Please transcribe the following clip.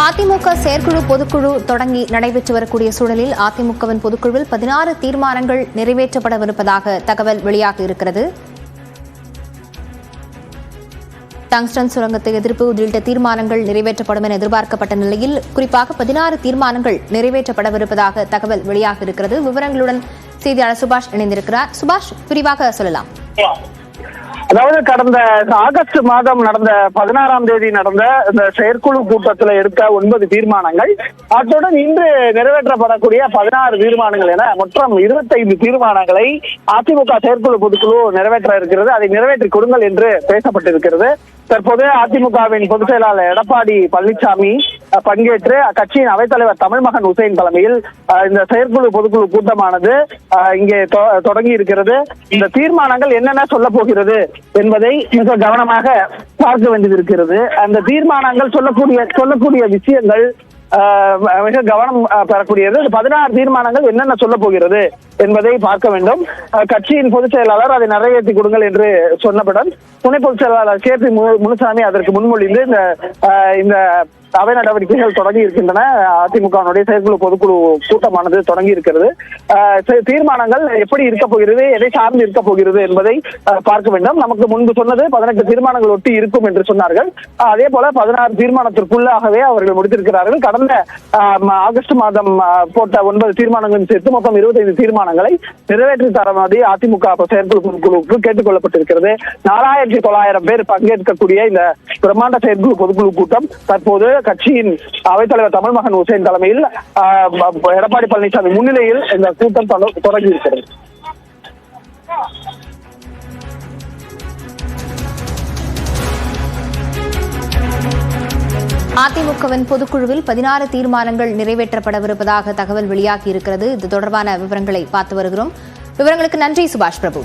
அதிமுக செயற்குழு பொதுக்குழு தொடங்கி நடைபெற்று வரக்கூடிய சூழலில் அதிமுகவின் பொதுக்குழுவில் 16 தீர்மானங்கள் நிறைவேற்றப்படவிருப்பதாக தகவல் வெளியாக இருக்கிறது. டங்ஸ்டன் சுரங்கத்தை எதிர்ப்பு உள்ளிட்ட தீர்மானங்கள் நிறைவேற்றப்படும் என எதிர்பார்க்கப்பட்ட நிலையில் குறிப்பாக 16 தீர்மானங்கள் நிறைவேற்றப்படவிருப்பதாக தகவல் வெளியாக இருக்கிறது. விவரங்களுடன் செய்தியாளர் சுபாஷ் இணைந்திருக்கிறார். சுபாஷ், விரிவாக சொல்லலாம். அதாவது கடந்த ஆகஸ்ட் மாதம் நடந்த 16ஆம் தேதி நடந்த இந்த செயற்குழு கூட்டத்தில் எடுத்த 9 தீர்மானங்கள், அத்துடன் இன்று நிறைவேற்றப்படக்கூடிய 16 தீர்மானங்கள் என மொத்தம் 25 தீர்மானங்களை அதிமுக செயற்குழு பொதுக்குழு நிறைவேற்ற இருக்கிறது. அதை நிறைவேற்றி கொடுங்கள் என்று பேசப்பட்டிருக்கிறது. தற்போது அதிமுகவின் பொதுச் செயலாளர் எடப்பாடி பழனிசாமி பங்கேற்று அக்கட்சியின் அவைத்தலைவர் தமிழ்மகன் உசேன் தலைமையில் இந்த செயற்குழு பொதுக்குழு கூட்டமானது இங்கே தொடங்கி இருக்கிறது. இந்த தீர்மானங்கள் என்னென்ன சொல்ல போகிறது என்பதை மிக கவனமாக பார்க்க வேண்டியது இருக்கிறது. அந்த தீர்மானங்கள் சொல்லக்கூடிய விஷயங்கள் மிக கவனம் பெறக்கூடியது. 16 தீர்மானங்கள் என்னென்ன சொல்ல போகிறது என்பதை பார்க்க வேண்டும். கட்சியின் பொதுச் செயலாளர் அதை நிறைவேற்றி கொடுங்கள் என்று சொன்னவுடன் துணை பொதுச் செயலாளர் KP முனுசாமி அதற்கு முன்மொழிந்து இந்த அவை நடவடிக்கைகள் தொடங்கி இருக்கின்றன. அதிமுகவினுடைய செயற்குழு பொதுக்குழு கூட்டமானது தொடங்கி இருக்கிறது. தீர்மானங்கள் எப்படி இருக்க போகிறது, எதை சார்ந்து இருக்க போகிறது என்பதை பார்க்க வேண்டும். நமக்கு முன்பு சொன்னது 18 தீர்மானங்கள் ஒட்டி இருக்கும் என்று சொன்னார்கள். அதே போல 16 தீர்மானத்திற்குள்ளாகவே அவர்கள் முடித்திருக்கிறார்கள். கடந்த ஆகஸ்ட் மாதம் போட்ட 9 தீர்மானங்களும் சேர்த்து மொத்தம் 25 தீர்மானங்களை நிறைவேற்றி தரும்படி அதிமுக செயற்குழு பொதுக்குழுவுக்கு கேட்டுக் கொள்ளப்பட்டிருக்கிறது. 4900 பேர் பங்கேற்கக்கூடிய இந்த பிரம்மாண்ட செயற்குழு பொதுக்குழு கூட்டம் தற்போது கட்சியின் அவைத்தலைவர் தமிழ்மகன் உசேன் தலைமையில் எடப்பாடி பழனிசாமி முன்னிலையில் இந்த கூட்டம் தொடங்கி இருக்கிறது. அதிமுகவின் பொதுக்குழுவில் 16 தீர்மானங்கள் நிறைவேற்றப்படவிருப்பதாக தகவல் வெளியாகி இருக்கிறது. இது தொடர்பான விவரங்களை பார்த்து வருகிறோம். விவரங்களுக்கு நன்றி சுபாஷ் பிரபு.